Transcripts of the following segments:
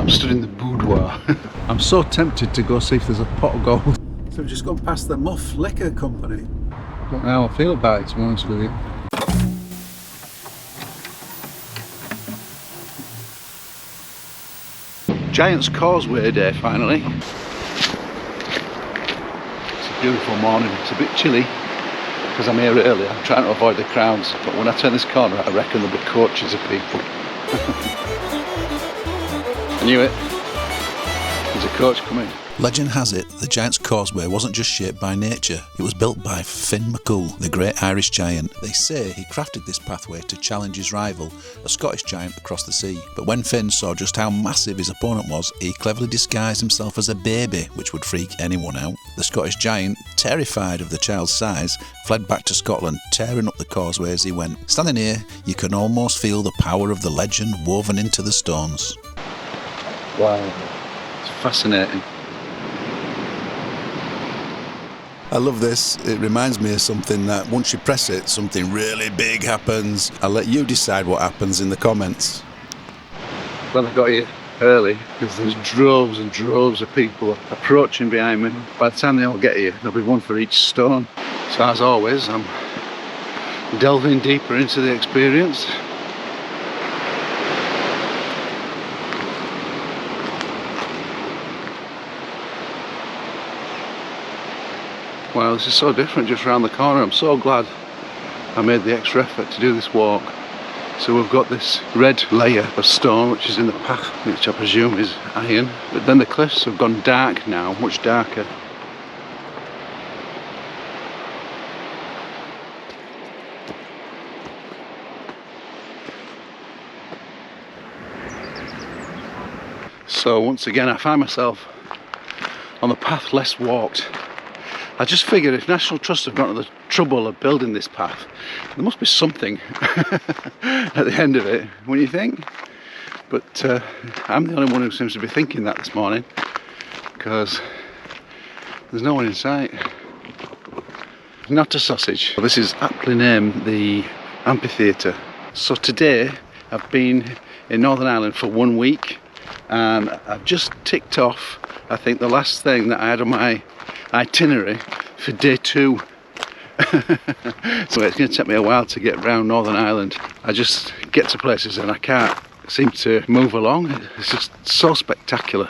I'm stood in the boudoir. I'm so tempted to go see if there's a pot of gold. So we've just gone past the Muff Liquor Company. I don't know how I feel about it, to be honest with you. Giants Causeway day finally. It's a beautiful morning. It's a bit chilly because I'm here early. I'm trying to avoid the crowds, but when I turn this corner I reckon there'll be coaches of people. I knew it. There's a coach coming. Legend has it, the Giants Causeway wasn't just shaped by nature, it was built by Finn McCool, the great Irish giant. They say he crafted this pathway to challenge his rival, a Scottish giant across the sea. But when Finn saw just how massive his opponent was, he cleverly disguised himself as a baby, which would freak anyone out. The Scottish giant, terrified of the child's size, fled back to Scotland, tearing up the causeway as he went. Standing here, you can almost feel the power of the legend woven into the stones. Wow, it's fascinating. I love this. It reminds me of something that once you press it, something really big happens. I'll let you decide what happens in the comments. Well, I got here early because there's droves and droves of people approaching behind me. By the time they all get here, there'll be one for each stone. So as always, I'm delving deeper into the experience. Wow, this is so different just around the corner. I'm so glad I made the extra effort to do this walk. So we've got this red layer of stone which is in the path, which I presume is iron. But then the cliffs have gone dark now, much darker. So once again I find myself on the path less walked. I just figured if National Trust have gone to the trouble of building this path, there must be something at the end of it, wouldn't you think? But I'm the only one who seems to be thinking that this morning, because there's no one in sight. Not a sausage. This is aptly named the amphitheatre. So today I've been in Northern Ireland for 1 week, and I've just ticked off, I think, the last thing that I had on my itinerary for day 2. So it's going to take me a while to get around Northern Ireland. I just get to places and I can't seem to move along. It's just so spectacular.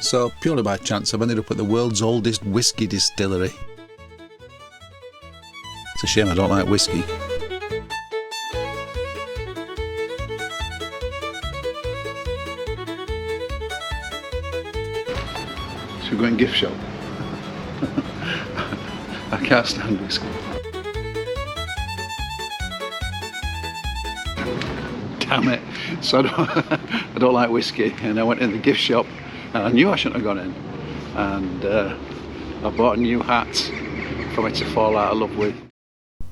So, purely by chance, I've ended up at the world's oldest whiskey distillery. It's a shame I don't like whiskey. Should we go in gift shop? I can't stand whiskey. Damn it. So I don't like whiskey, and I went in the gift shop. And I knew I shouldn't have gone in, and I bought a new hat for me to fall out of love with.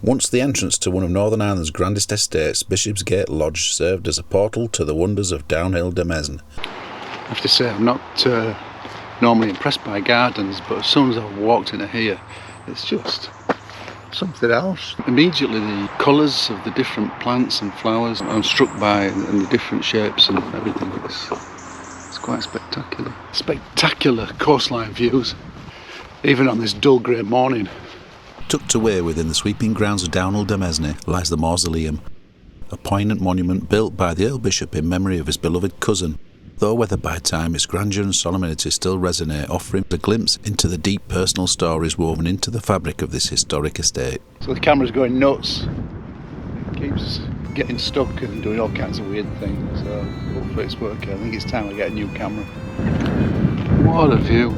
Once the entrance to one of Northern Ireland's grandest estates, Bishopsgate Lodge served as a portal to the wonders of downhill Demesne. I have to say, I'm not normally impressed by gardens, but as soon as I've walked into here, it's just something else. Immediately the colours of the different plants and flowers I'm struck by, and the different shapes and everything. It's quite spectacular. Spectacular coastline views, even on this dull grey morning. Tucked away within the sweeping grounds of downhill Demesne lies the mausoleum, a poignant monument built by the Earl Bishop in memory of his beloved cousin. Though weathered by time, its grandeur and solemnity still resonate, offering a glimpse into the deep personal stories woven into the fabric of this historic estate. So the camera's going nuts. It keeps getting stuck and doing all kinds of weird things, so hopefully it's working. I think it's time I get a new camera. What a view.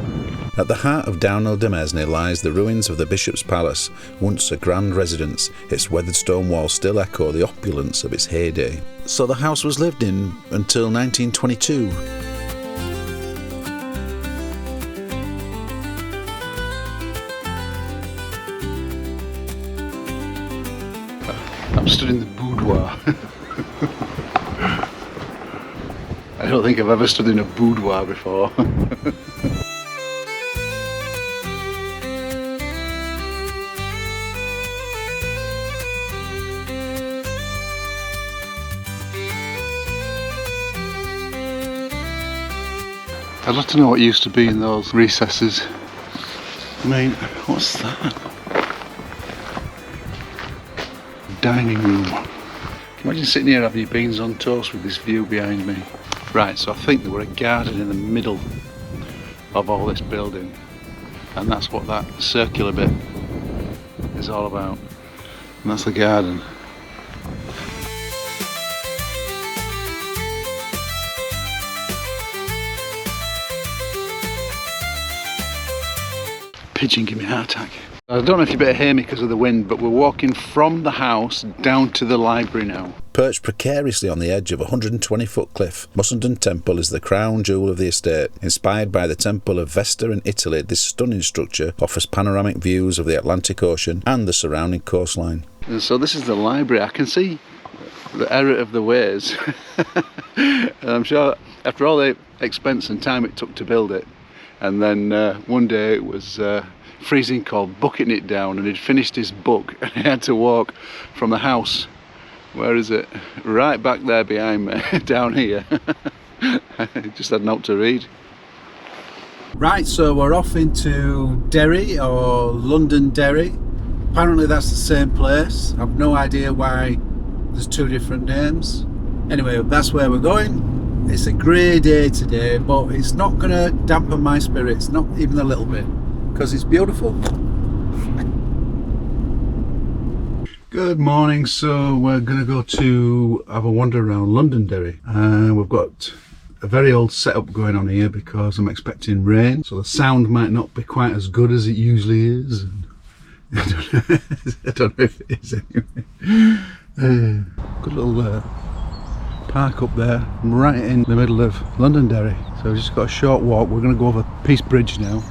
At the heart of downhill Demesne lies the ruins of the Bishop's Palace, once a grand residence. Its weathered stone walls still echo the opulence of its heyday. So the house was lived in until 1922. I'm stood in the boudoir. don't think I've ever stood in a boudoir before. I'd love to know what used to be in those recesses. I mean, what's that? Dining room. Imagine sitting here having your beans on toast with this view behind me. Right, so I think there were a garden in the middle of all this building, and that's what that circular bit is all about. And that's the garden. Pigeon give me a heart attack. I don't know if you better hear me because of the wind, but we're walking from the house down to the library now. Perched precariously on the edge of a 120-foot cliff, Mussenden Temple is the crown jewel of the estate. Inspired by the Temple of Vesta in Italy, this stunning structure offers panoramic views of the Atlantic Ocean and the surrounding coastline. And so this is the library. I can see the error of the ways. And I'm sure after all the expense and time it took to build it, and then one day it was freezing cold, bucketing it down, and he'd finished his book and he had to walk from the house, where is it, right back there behind me, down here. Just had a note to read. Right, so we're off into Derry, or Londonderry. Apparently that's the same place. I've no idea why there's two different names. Anyway, that's where we're going. It's a grey day today, but it's not going to dampen my spirits, not even a little bit, because it's beautiful. Good morning. So we're going to go to have a wander around Londonderry. We've got a very old setup going on here because I'm expecting rain, so the sound might not be quite as good as it usually is. I don't know if it is anyway. Good little park up there, right in the middle of Londonderry. So we've just got a short walk. We're going to go over Peace Bridge now.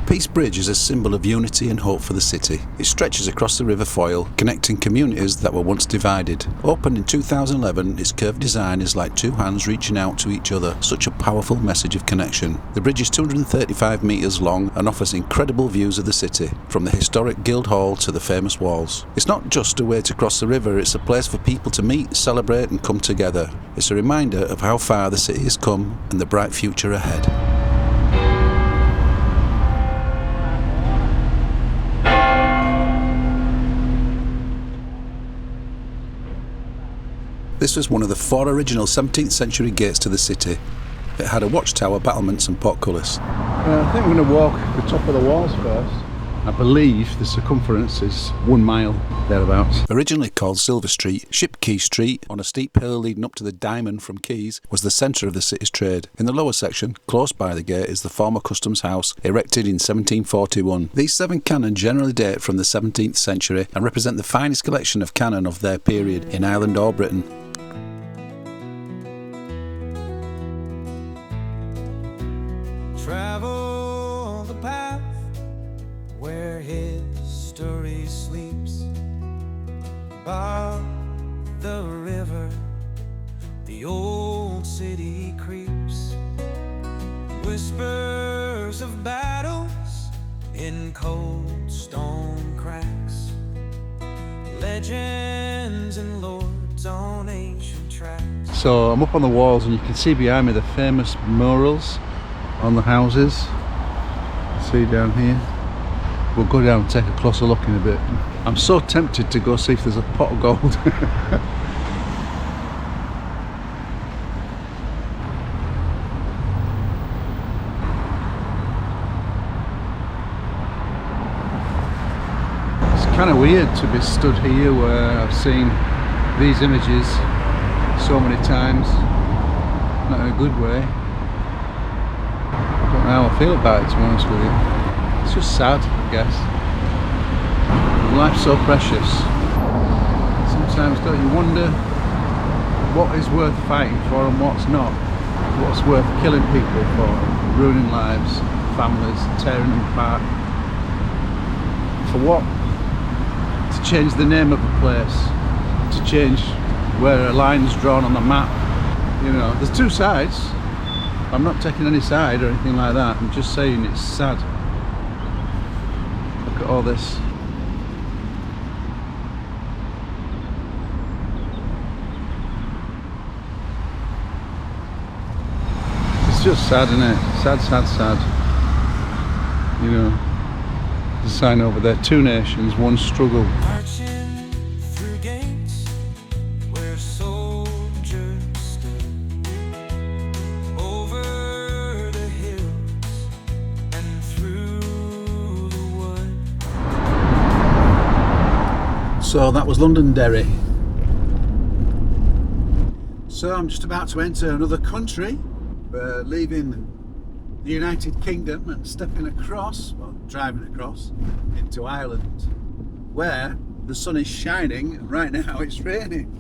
Peace Bridge is a symbol of unity and hope for the city. It stretches across the River Foyle, connecting communities that were once divided. Opened in 2011, its curved design is like two hands reaching out to each other, such a powerful message of connection. The bridge is 235 metres long and offers incredible views of the city, from the historic Guildhall to the famous walls. It's not just a way to cross the river, it's a place for people to meet, celebrate and come together. It's a reminder of how far the city has come and the bright future ahead. This was one of the 4 original 17th century gates to the city. It had a watchtower, battlements and portcullis. I think we're going to walk the top of the walls first. I believe the circumference is 1 mile, thereabouts. Originally called Silver Street, Ship Quay Street, on a steep hill leading up to the Diamond from Quays, was the centre of the city's trade. In the lower section, close by the gate, is the former customs house, erected in 1741. These 7 cannon generally date from the 17th century and represent the finest collection of cannon of their period in Ireland or Britain. Travel the path where history sleeps, by the river the old city creeps, whispers of battles in cold stone cracks, legends and lords on ancient tracks. So I'm up on the walls and you can see behind me the famous murals on the houses. See down here. We'll go down and take a closer look in a bit. I'm so tempted to go see if there's a pot of gold. It's kind of weird to be stood here where I've seen these images so many times, not in a good way. I don't know how I feel about it, to be honest with you. It's just sad, I guess. Life's so precious. Sometimes don't you wonder what is worth fighting for and what's not? What's worth killing people for, ruining lives, families, tearing them apart? For what? To change the name of a place, to change where a line's drawn on the map. You know, there's two sides. I'm not taking any side or anything like that. I'm just saying it's sad. Look at all this. It's just sad, isn't it? Sad, sad, sad. You know, there's a sign over there, 2 nations, 1 struggle. Marching through gates where soldiers stood, over the hills and through the wood. So that was Londonderry. So I'm just about to enter another country. We're leaving the United Kingdom and stepping across, well, driving across into Ireland, where the sun is shining and right now it's raining.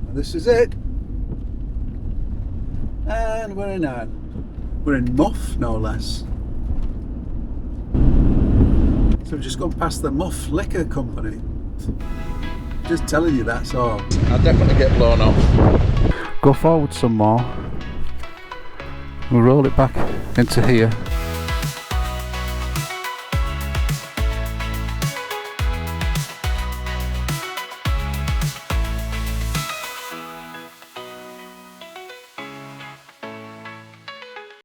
And this is it. And we're in Ireland. We're in Muff, no less. So we've just gone past the Muff Liquor Company. Just telling you, that's all. I'll definitely get blown off. Go forward some more. We'll roll it back into here.